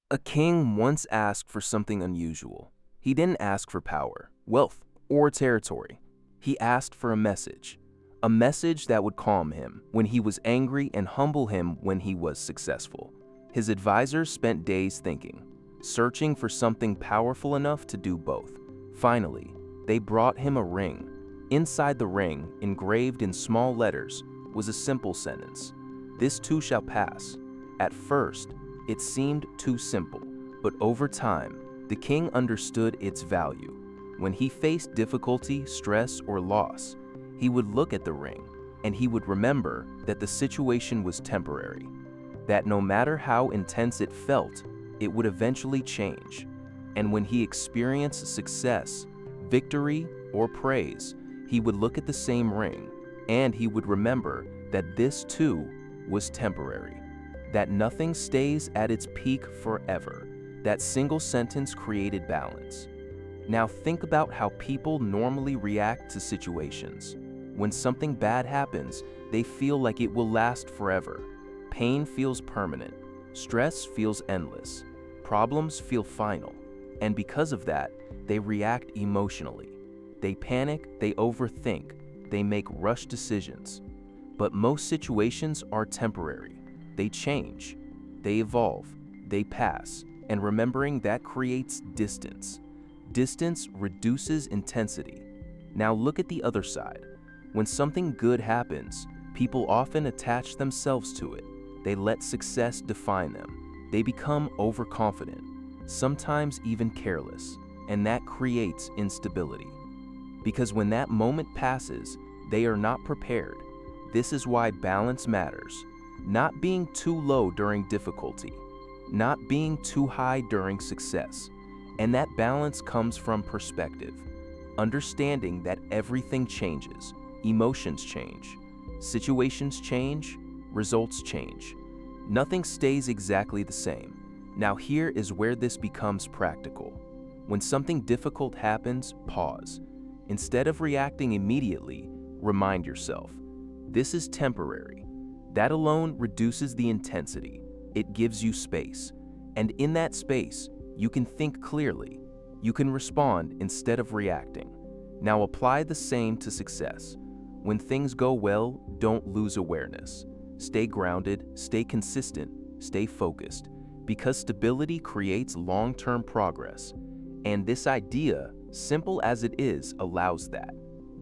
A king once asked for something unusual. He didn't ask for power, wealth, or territory. He asked for a message that would calm him when he was angry and humble him when he was successful. His advisors spent days thinking, searching for something powerful enough to do both. Finally, they brought him a ring. Inside the ring, engraved in small letters, was a simple sentence: "This too shall pass." At first, it seemed too simple, but over time, the king understood its value. When he faced difficulty, stress, or loss, he would look at the ring, and he would remember that the situation was temporary, that no matter how intense it felt, it would eventually change. And when he experienced success, victory, or praise, he would look at the same ring, and he would remember that this too was temporary, that nothing stays at its peak forever. That single sentence created balance. Now think about how people normally react to situations. When something bad happens, they feel like it will last forever. Pain feels permanent. Stress feels endless. Problems feel final. And because of that, they react emotionally. They panic, they overthink, they make rush decisions. But most situations are temporary. They change, they evolve, they pass, and remembering that creates distance. Distance reduces intensity. Now look at the other side. When something good happens, people often attach themselves to it. They let success define them. They become overconfident, sometimes even careless, and that creates instability. Because when that moment passes, they are not prepared. This is why balance matters. Not being too low during difficulty, not being too high during success. And that balance comes from perspective. Understanding that everything changes, emotions change, situations change, results change. Nothing stays exactly the same. Now here is where this becomes practical. When something difficult happens, pause. Instead of reacting immediately, remind yourself, this is temporary. That alone reduces the intensity. It gives you space. And in that space, you can think clearly. You can respond instead of reacting. Now apply the same to success. When things go well, don't lose awareness. Stay grounded, stay consistent, stay focused, because stability creates long-term progress. And this idea, simple as it is, allows that.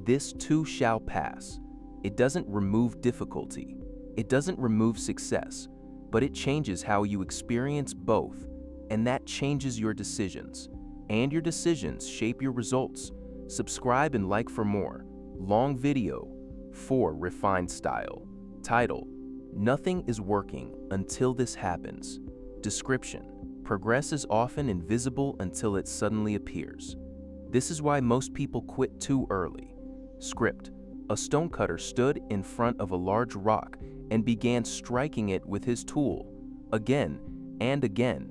This too shall pass. It doesn't remove difficulty. It doesn't remove success, but it changes how you experience both, and that changes your decisions. And your decisions shape your results. Subscribe and like for more. Long video. 4. Refined style. Title: Nothing is working until this happens. Description: Progress is often invisible until it suddenly appears. This is why most people quit too early. Script: A stonecutter stood in front of a large rock and began striking it with his tool, again and again,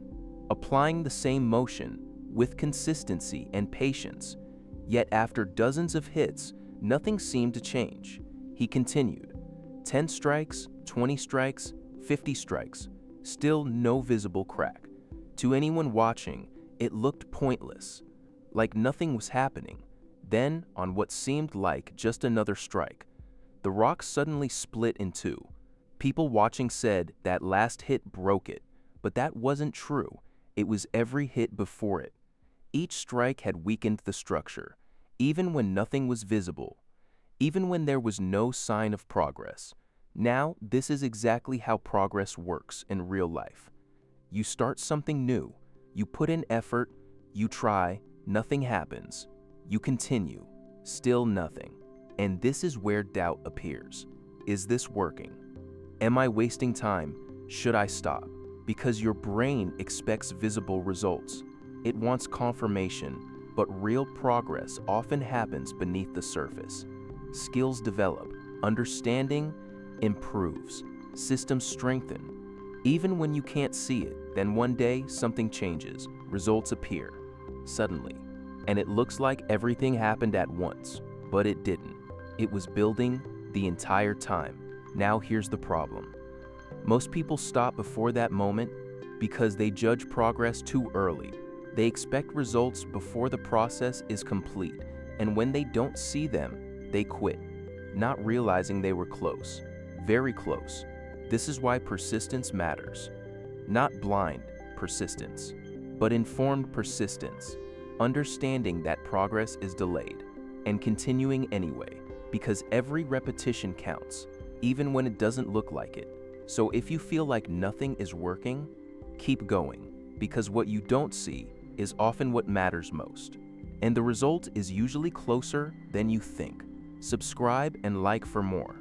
applying the same motion with consistency and patience. Yet after dozens of hits, nothing seemed to change. He continued. 10 strikes, 20 strikes, 50 strikes, still no visible crack. To anyone watching, it looked pointless, like nothing was happening. Then, on what seemed like just another strike, the rock suddenly split in two. People watching said that last hit broke it, but that wasn't true. It was every hit before it. Each strike had weakened the structure, even when nothing was visible, even when there was no sign of progress. Now, this is exactly how progress works in real life. You start something new, you put in effort, you try, nothing happens. You continue, still nothing. And this is where doubt appears. Is this working? Am I wasting time? Should I stop? Because your brain expects visible results. It wants confirmation, but real progress often happens beneath the surface. Skills develop, understanding improves, systems strengthen. Even when you can't see it, then one day something changes, results appear, suddenly. And it looks like everything happened at once, but it didn't. It was building the entire time. Now here's the problem. Most people stop before that moment. because they judge progress too early. They expect results before the process is complete, and when they don't see them, they quit, not realizing they were close, very close. This is why persistence matters. Not blind persistence, but informed persistence, understanding that progress is delayed, and continuing anyway, because every repetition counts, even when it doesn't look like it. So if you feel like nothing is working, keep going, because what you don't see is often what matters most. And the result is usually closer than you think. Subscribe and like for more.